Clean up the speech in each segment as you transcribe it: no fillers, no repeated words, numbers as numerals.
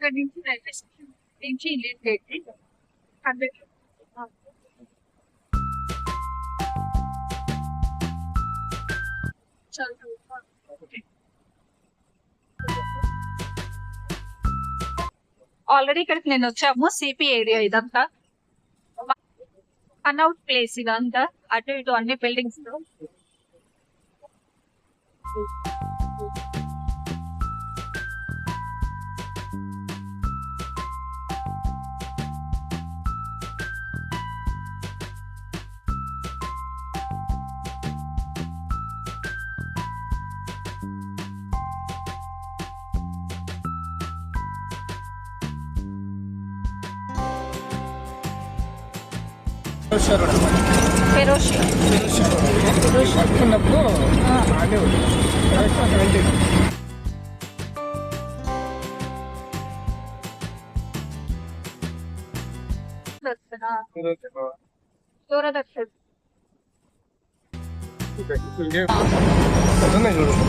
ఇక్కడ నుంచి railway station నుంచి ఇండియన్ గేట్ 100 ఆల్రెడీ ఇక్కడికి నేను వచ్చాము. సిపి ఏరియా ఇదంతా అన్అవుట్ ప్లేస్. ఇదంతా అటు ఇటు అన్ని బిల్డింగ్స్ లో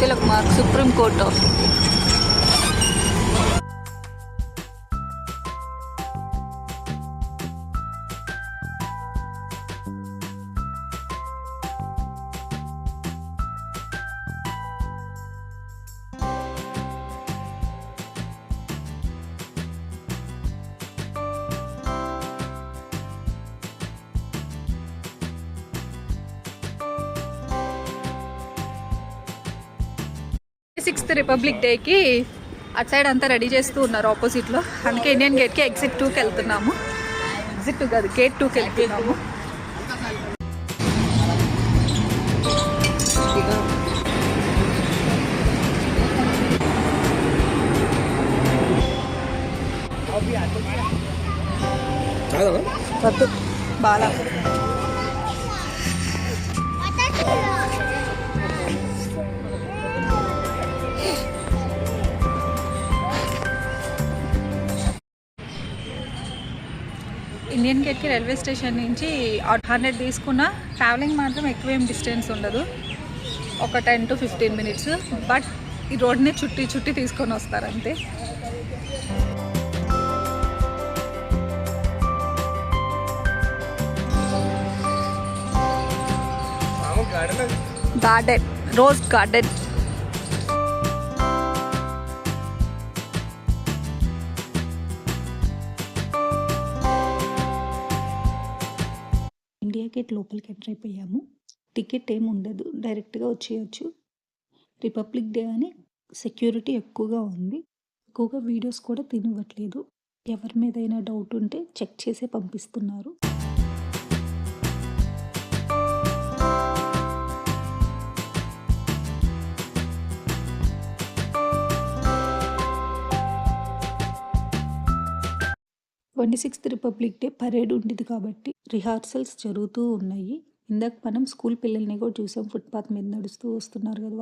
Tilak mark supreme court of sixth republic డేకి అటు సైడ్ అంతా రెడీ చేస్తూ ఉన్నారు ఆపోజిట్లో. అందుకే ఇండియన్ గేట్కి ఎగ్జిట్ 2కి వెళ్తున్నాము. ఎగ్జిట్ 2 కాదు, గేట్ 2కి వెళ్తున్నాము. బాలా ఇండియన్ గేట్కి రైల్వే స్టేషన్ నుంచి 100 తీసుకున్న ట్రావెలింగ్ మాత్రం ఎక్కువేం డిస్టెన్స్ ఉండదు, ఒక 10 to 15 minutes. బట్ ఈ రోడ్ని చుట్టి తీసుకొని వస్తారు అంతే. Garden, rose garden. India gate లోపలికి ఎంటర్ అయిపోయాము. టికెట్ ఏమి ఉండదు, డైరెక్ట్గా వచ్చేయచ్చు. రిపబ్లిక్ డే అని సెక్యూరిటీ ఎక్కువగా ఉంది. ఎక్కువగా వీడియోస్ కూడా తినవట్లేదు. ఎవరి మీద అయినా డౌట్ ఉంటే చెక్ చేసే పంపిస్తున్నారు. సిక్స్త్ రిపబ్లిక్ డే పరేడ్ ఉండేది కాబట్టి రిహార్సల్స్ జరుగుతూ ఉన్నాయి. ఇందాక మనం స్కూల్ పిల్లల్ని కూడా చూసాం, ఫుట్పాత్ మీద నడుస్తూ వస్తున్నారు కదా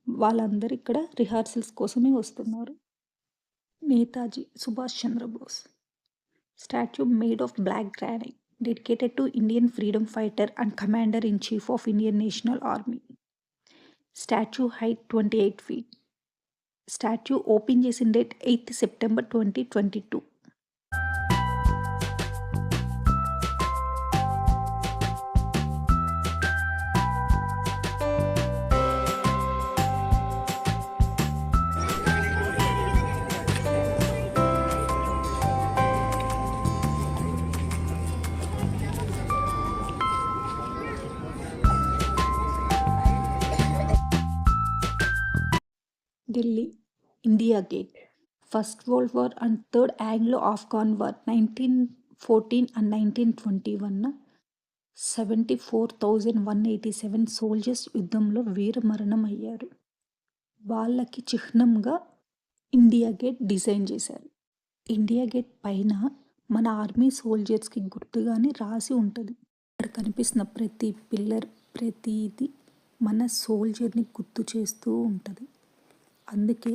వాళ్ళందరూ ఇక్కడ రిహార్సల్స్ కోసమే వస్తున్నారు. Netaji Subhash Chandrabose statue made of black granite dedicated to Indian freedom fighter and commander in chief of Indian national army. Statue height 28 feet. Statue open చేసిన date 8th September 2022. Delhi India gate. First world war and third Anglo Afghan war 1914 and 1921 74,187 soldiers యుద్ధంలో వీరమరణం అయ్యారు. వాళ్ళకి చిహ్నంగా India gate design చేశారు. India gate పైన మన army సోల్జర్స్కి గుర్తుగానే రాసి ఉంటుంది. ఇక్కడ కనిపిస్తున్న ప్రతి పిల్లర్, ప్రతిది మన సోల్జర్ని గుర్తు చేస్తూ ఉంటుంది. అందుకే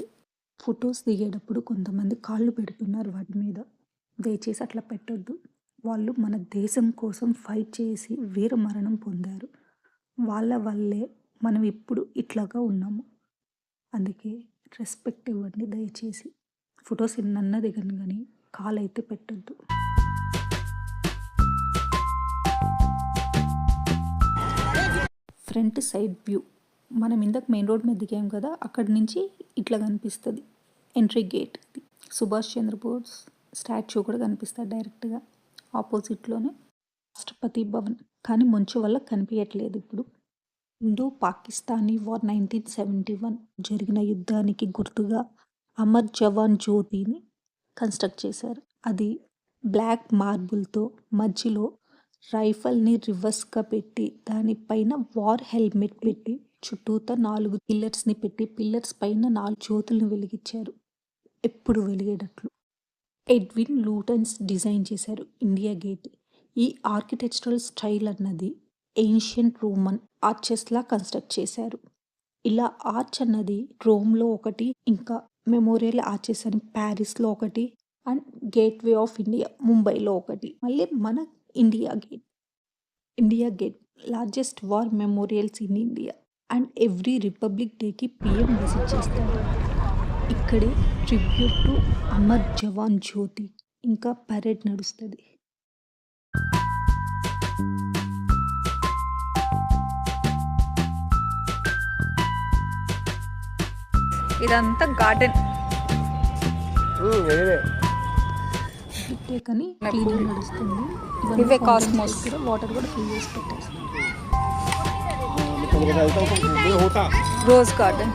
ఫొటోస్ దిగేటప్పుడు కొంతమంది కాళ్ళు పెడుతున్నారు వాటి మీద. దయచేసి అట్లా పెట్టొద్దు. వాళ్ళు మన దేశం కోసం ఫైట్ చేసి వీరమరణం పొందారు. వాళ్ళ వల్లే మనం ఇప్పుడు ఇట్లాగా ఉన్నాము. అందుకే రెస్పెక్ట్ ఇవ్వండి దయచేసి. ఫొటోస్ ఎన్నన్నా దిగను కానీ కాలైతే పెట్టొద్దు. ఫ్రంట్ సైడ్ వ్యూ మనం ఇందాక మెయిన్ రోడ్ మీద దిగాం కదా, అక్కడి నుంచి ఇట్లా కనిపిస్తుంది entry gate. Subhash Chandrabose statue కూడా కనిపిస్తుంది డైరెక్ట్గా ఆపోజిట్లోనే. రాష్ట్రపతి భవన్ కానీ మంచు వల్ల కనిపించట్లేదు ఇప్పుడు. ఇండో పాకిస్తానీ వార్ 1971 జరిగిన యుద్ధానికి గుర్తుగా అమర్ జవాన్ జ్యోతిని కన్స్ట్రక్ట్ చేశారు. అది బ్లాక్ మార్బుల్తో మధ్యలో రైఫల్ని రివర్స్గా పెట్టి దానిపైన వార్ హెల్మెట్ పెట్టి చుట్టూతా 4 పిల్లర్స్ని పెట్టి పిల్లర్స్ పైన 4 జ్యోతులను వెలిగించారు ఎప్పుడు వెలిగేటట్లు. ఎడ్విన్ లూటన్స్ డిజైన్ చేశారు ఇండియా గేట్. ఈ ఆర్కిటెక్చరల్ స్టైల్ అన్నది ఏన్షియంట్ రోమన్ ఆర్చెస్లా కన్స్ట్రక్ట్ చేశారు. ఇలా ఆర్చ్ అన్నది రోమ్లో ఒకటి, ఇంకా మెమోరియల్ ఆర్చెస్ అని ప్యారిస్లో ఒకటి, అండ్ గేట్వే ఆఫ్ ఇండియా ముంబైలో ఒకటి, మళ్ళీ మన India gate largest war memorials in India. And every republic డేకి పిఎం విజిట్ చేస్తారు. ఇక్కడే ట్రిబ్యూట్ టు అమర్ జవాన్ జ్యోతి ఇంకా పరేడ్ నడుస్తుంది. ఇదంతా గార్డెన్ కానీ క్లీనింగ్ నడుస్తుంది. ఇవే కాస్మోస్. వాటర్ కూడా ఫిల్ చేసి పెట్టేస్తారు. Rose garden.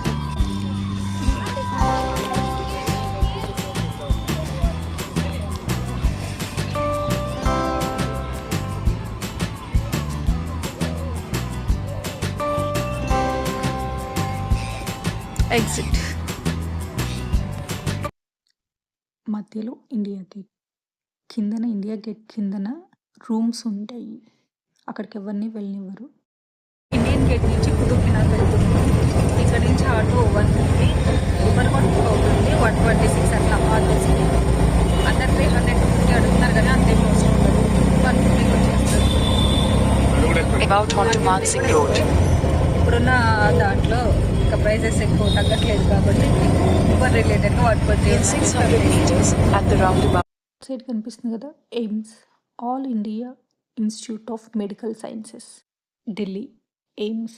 ఎగ్జిట్. మధ్యలో ఇండియా గేట్, కిందన ఇండియా గేట్ కిందన రూమ్స్ ఉంటాయి, అక్కడికి ఎవరిని వెళ్ళనివ్వరు. ఇండియన్ గేట్ నుంచి కుతుబ్ మినార్ వెళ్తున్నాం. ఇక్కడ నుంచి ఆటో 150, ఊబర్ కూడా 2 అవుతుంది, 126 అట్లా ఆటోస్. అందరు 300 250 అడుగుతున్నారు కానీ అంతే అవసరం ఉండదు, 150 వచ్చేస్తారు. ఇప్పుడున్న దాంట్లో ఇంకా ప్రైజెస్ ఎక్కువ తగ్గట్లేదు కాబట్టి ఊబర్ రిలేటెడ్గా 120. సైడ్ కనిపిస్తుంది కదా AIIMS, all India institute of medical sciences, Delhi AIIMS.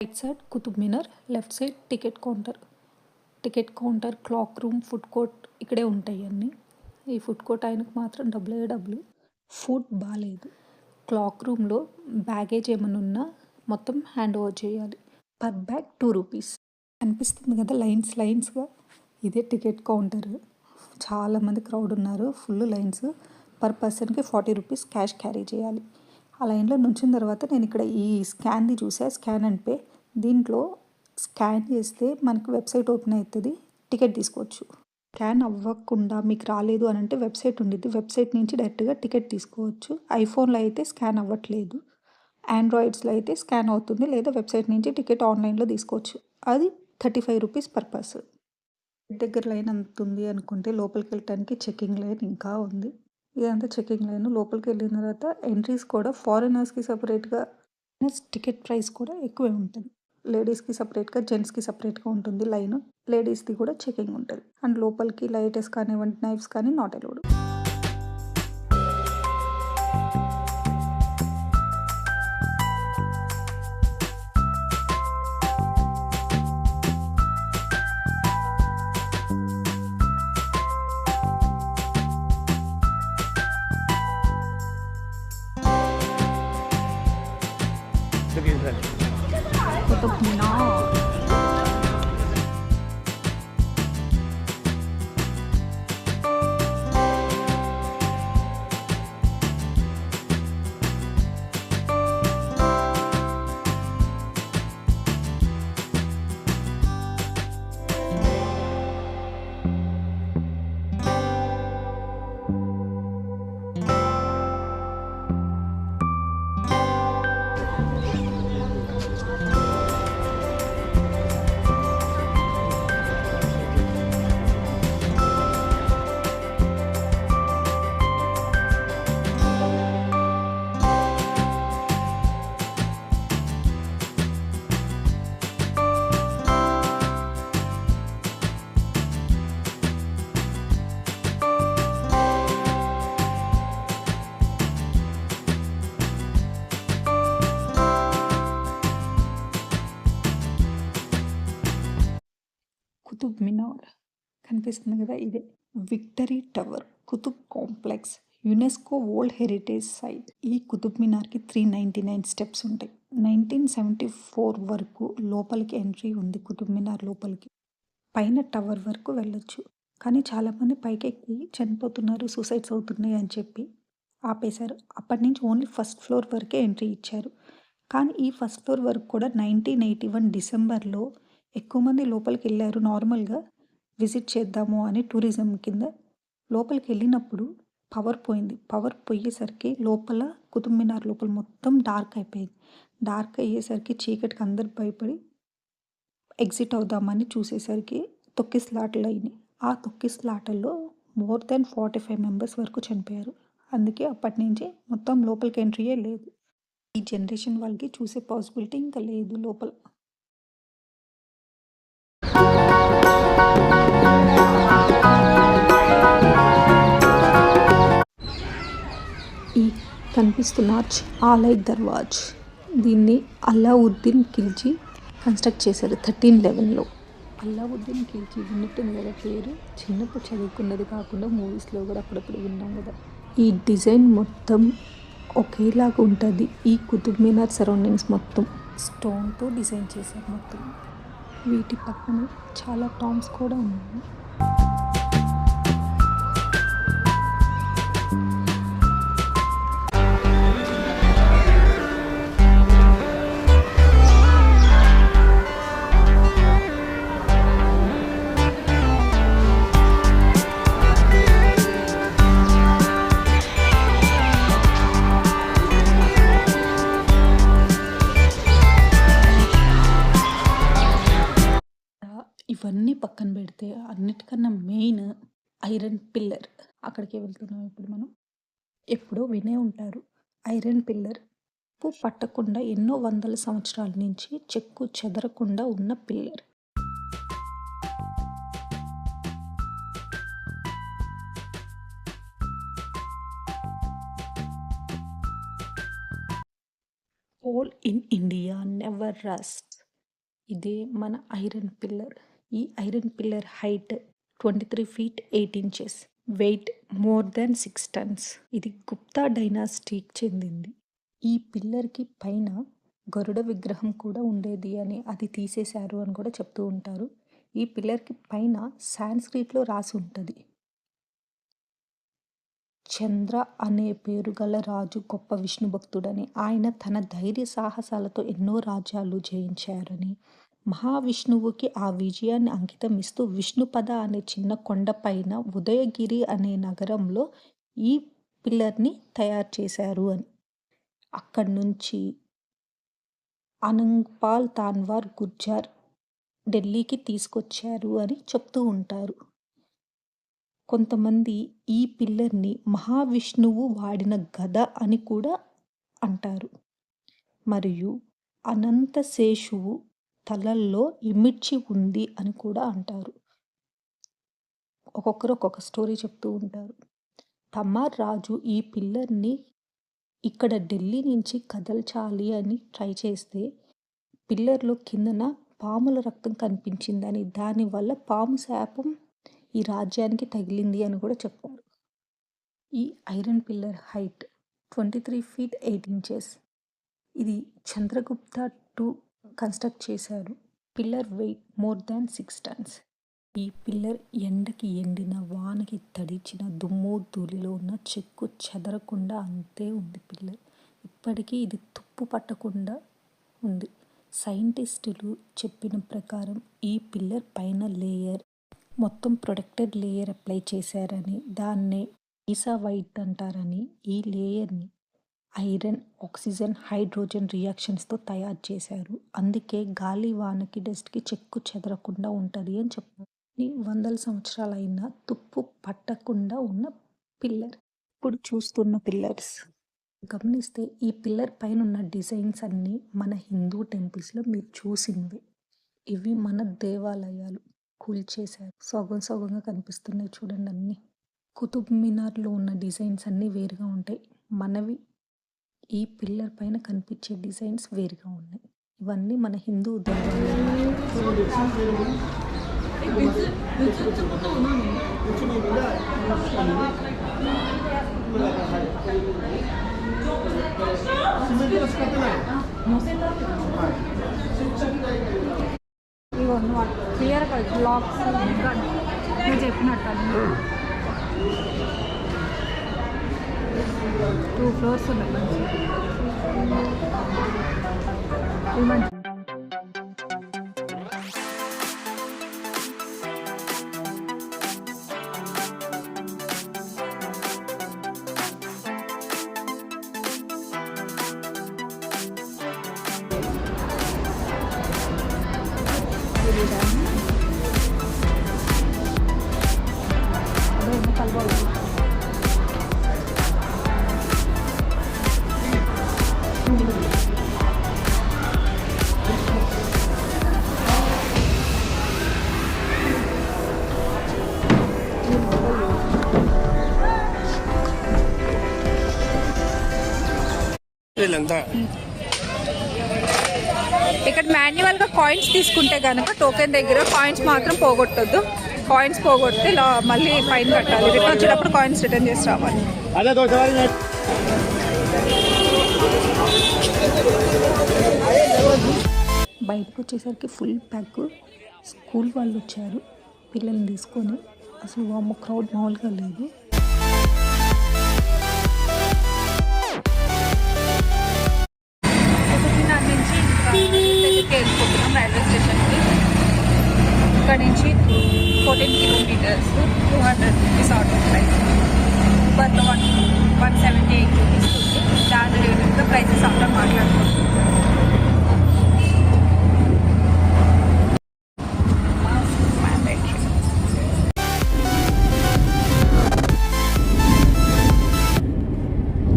Right side Qutub Minar, left side ticket counter, cloak room, food court ఇక్కడే ఉంటాయి అన్నీ. ఈ ఫుడ్ కోర్ట్ ఆయనకు మాత్రం డబ్బులు. ఫుడ్ బాగాలేదు. క్లాక్ రూమ్లో బ్యాగేజ్ ఏమైనా ఉన్నా మొత్తం హ్యాండ్ ఓవర్ చేయాలి. Per bag 2 rupees. అనిపిస్తుంది కదా లైన్స్గా. ఇదే టికెట్ కౌంటర్. చాలామంది క్రౌడ్ ఉన్నారు, ఫుల్ లైన్స్. పర్ పర్సన్కి 40 రూపీస్ క్యాష్ క్యారీ చేయాలి. ఆ లైన్లో నుంచిన తర్వాత నేను ఇక్కడ ఈ స్కాన్ది చూసా, స్కాన్ అండ్ పే. దీంట్లో స్కాన్ చేస్తే మనకు వెబ్సైట్ ఓపెన్ అవుతుంది, టికెట్ తీసుకోవచ్చు. స్కాన్ అవ్వకుండా మీకు రాలేదు అని అంటే వెబ్సైట్ ఉండిద్ది, వెబ్సైట్ నుంచి డైరెక్ట్గా టికెట్ తీసుకోవచ్చు. ఐఫోన్లో అయితే స్కాన్ అవ్వట్లేదు, ఆండ్రాయిడ్స్లో అయితే స్కాన్ అవుతుంది, లేదా వెబ్సైట్ నుంచి టికెట్ ఆన్లైన్లో తీసుకోవచ్చు. అది 35 రూపీస్ పర్ పర్సన్. దగ్గర లైన్ అంతుంది అనుకుంటే లోపలికి వెళ్ళటానికి చెకింగ్ లైన్ ఇంకా ఉంది. ఇదంతా చెకింగ్ లైన్. లోపలికి వెళ్ళిన తర్వాత ఎంట్రీస్ కూడా ఫారినర్స్కి సపరేట్గా, టికెట్ ప్రైస్ కూడా ఎక్కువే ఉంటుంది. లేడీస్కి సపరేట్గా, జెంట్స్కి సపరేట్గా ఉంటుంది లైన్. లేడీస్ది కూడా చెకింగ్ ఉంటుంది. అండ్ లోపలికి లైటర్స్ కానివ్వండి, నైఫ్స్ కానీ నాట్ అలౌడ్. కుతుబ్ మినార్. కుతుబ్ మినార్ కనిపిస్తుంది కదా, ఇదే victory tower Qutub complex UNESCO world heritage site. ఈ కుతుబ్ మినార్కి 399 స్టెప్స్ ఉంటాయి. 1974 వరకు లోపలికి ఎంట్రీ ఉంది కుతుబ్ మినార్ లోపలికి. పైన టవర్ వరకు వెళ్ళొచ్చు, కానీ చాలామంది పైకి ఎక్కి చనిపోతున్నారు, సూసైడ్స్ అవుతున్నాయి అని చెప్పి ఆపేశారు. అప్పటి నుంచి ఓన్లీ ఫస్ట్ ఫ్లోర్ వరకే ఎంట్రీ ఇచ్చారు. కానీ ఈ ఫస్ట్ ఫ్లోర్ వరకు కూడా 1981 డిసెంబర్లో ఎక్కువ మంది లోపలికి వెళ్ళారు నార్మల్గా విజిట్ చేద్దాము అని టూరిజం కింద. లోపలికి వెళ్ళినప్పుడు పవర్ పోయింది. పవర్ పోయేసరికి లోపల కుతుబ్ మినార్ లోపల మొత్తం డార్క్ అయిపోయింది. డార్క్ అయ్యేసరికి చీకటికి అందరు భయపడి ఎగ్జిట్ అవుదామని చూసేసరికి తొక్కిసలాటలు అయినాయి. ఆ తొక్కిసలాటల్లో మోర్ దెన్ 45 మెంబర్స్ వరకు చనిపోయారు. అందుకే అప్పటి నుంచి మొత్తం లోపలికి ఎంట్రీయే లేదు. ఈ జనరేషన్ వాళ్ళకి చూసే పాసిబిలిటీ ఇంకా లేదు లోపల. ఈ కనిపిస్తున్న ఆర్చ్ ఆలయ్ దర్వాజ్. దీన్ని అల్లావుద్దీన్ ఖిల్జీ కన్స్ట్రక్ట్ చేశారు 1311లో. అల్లావుద్దీన్ ఖిల్జీ విన్నట్టుంది కదా పేరు, చిన్నప్పుడు చదువుకున్నది కాకుండా మూవీస్లో కూడా అప్పుడప్పుడు విన్నాం కదా. ఈ డిజైన్ మొత్తం ఒకేలాగా ఉంటుంది. ఈ కుతుబ్ మినార్ సరౌండింగ్స్ మొత్తం స్టోన్తో డిజైన్ చేశారు మొత్తం. వీటి పక్కన చాలా టాంబ్స్ కూడా ఉన్నాయి. ఇవన్నీ పక్కన పెడితే అన్నిటికన్నా మెయిన్ ఐరన్ పిల్లర్. అక్కడికే వెళ్తున్నాం ఇప్పుడు మనం. ఎప్పుడో వినే ఉంటారు ఐరన్ పిల్లర్. ఉప్పు పట్టకుండా ఎన్నో వందల సంవత్సరాల నుంచి చెక్కు చెదరకుండా ఉన్న pillar. Whole in India never rust. ఇదే మన ఐరన్ పిల్లర్. ఈ iron pillar height 23 feet 8 inches, weight more than 6 tons. ఇది గుప్తా డైనాసిటీకి చెందింది. ఈ పిల్లర్కి పైన గరుడ విగ్రహం కూడా ఉండేది అని, అది తీసేశారు అని కూడా చెప్తూ ఉంటారు. ఈ పిల్లర్కి పైన సాంస్క్రిట్లో రాసి ఉంటుంది, చంద్ర అనే పేరు గల రాజు గొప్ప విష్ణు భక్తుడని, ఆయన తన ధైర్య సాహసాలతో ఎన్నో రాజ్యాలు జయించారని, మహావిష్ణువుకి ఆ విజయాన్ని అంకితం ఇస్తూ విష్ణుపద అనే చిన్న కొండపైన ఉదయగిరి అనే నగరంలో ఈ పిల్లర్ని తయారు చేశారు అని. అక్కడి నుంచి అనంగ్పాల్ తాన్వార్ గుర్జార్ ఢిల్లీకి తీసుకొచ్చారు అని చెప్తూ ఉంటారు. కొంతమంది ఈ పిల్లర్ని మహావిష్ణువు వాడిన గద అని కూడా అంటారు. మరియు అనంతశేషువు తలల్లో ఇమిడ్చి ఉంది అని కూడా అంటారు. ఒక్కొక్కరు ఒక్కొక్క స్టోరీ చెప్తూ ఉంటారు. తమార్ రాజు ఈ పిల్లర్ని ఇక్కడ ఢిల్లీ నుంచి కదల్చాలి అని ట్రై చేస్తే పిల్లర్లో కిందన పాముల రక్తం కనిపించిందని, దానివల్ల పాము శాపం ఈ రాజ్యానికి తగిలింది అని కూడా చెప్తారు. ఈ iron pillar height 23 feet 8 inches. ఇది చంద్రగుప్త II కన్స్ట్రక్ట్ చేశారు. Pillar weight more than 6 tons. ఈ పిల్లర్ ఎండకి ఎండిన, వానకి తడిచిన, దుమ్ము ధూళిలో ఉన్న చెక్కు చెదరకుండా అంతే ఉంది పిల్లర్. ఇప్పటికీ ఇది తుప్పు పట్టకుండా ఉంది. సైంటిస్టులు చెప్పిన ప్రకారం ఈ పిల్లర్ పైన లేయర్ మొత్తం ప్రొటెక్టెడ్ లేయర్ అప్లై చేశారని, దాన్నే ఈసా వైట్ అంటారని, ఈ లేయర్ని ఐరన్, ఆక్సిజన్, హైడ్రోజన్ రియాక్షన్స్తో తయారు చేశారు. అందుకే గాలి, వానకి, డస్ట్కి చెక్కు చెదరకుండా ఉంటుంది అని చెప్పారు. వందల సంవత్సరాలైనా తుప్పు పట్టకుండా ఉన్న పిల్లర్. ఇప్పుడు చూస్తున్న పిల్లర్స్ గమనిస్తే ఈ పిల్లర్ పైన ఉన్న డిజైన్స్ అన్నీ మన హిందూ టెంపుల్స్లో మీరు చూసినవి. ఇవి మన దేవాలయాలు కూల్చేశారు. సగం సగంగా కనిపిస్తున్నాయి చూడండి అన్నీ. కుతుబ్ మినార్లో ఉన్న డిజైన్స్ అన్నీ వేరుగా ఉంటాయి. మనవి ఈ పిల్లర్ పైన కనిపించే డిజైన్స్ వేరుగా ఉన్నాయి. ఇవన్నీ మన హిందూ దేవాలయాలు. ఇగో నువ్వు క్లియర్గా బ్లాక్స్ ఇంకా నువ్వు చెప్పినట్టు 2 ఫ్లోర్స్ ఉన్నాయి మంచిగా ఇది మంచి ఇక్కడ మాన్యువల్గా కాయిన్స్ తీసుకుంటే కనుక టోకెన్ దగ్గర కాయిన్స్ మాత్రం పోగొట్టొద్దు. కాయిన్స్ పోగొడితే మళ్ళీ ఫైన్ కట్టాలి. రిటర్న్ వచ్చేటప్పుడు కాయిన్స్ రిటర్న్ చేసి రావాలి. బయటకు వచ్చేసరికి ఫుల్ ప్యాక్. స్కూల్ వాళ్ళు వచ్చారు పిల్లల్ని తీసుకొని. అసలు వామ్మ క్రౌడ్ మామూలుగా లేదు. వెళ్ళిపోతున్నాం రైల్వే స్టేషన్కి. ఇక్కడ నుంచి 14 కిలోమీటర్స్, 200 రూపీస్ ఆటో ప్రైస్. ఊబర్లో 178 రూపీస్ ఉంది. దాని రేటు ప్రైసెస్ అక్కడ మాట్లాడుకుంటున్నాం.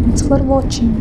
Thanks for watching.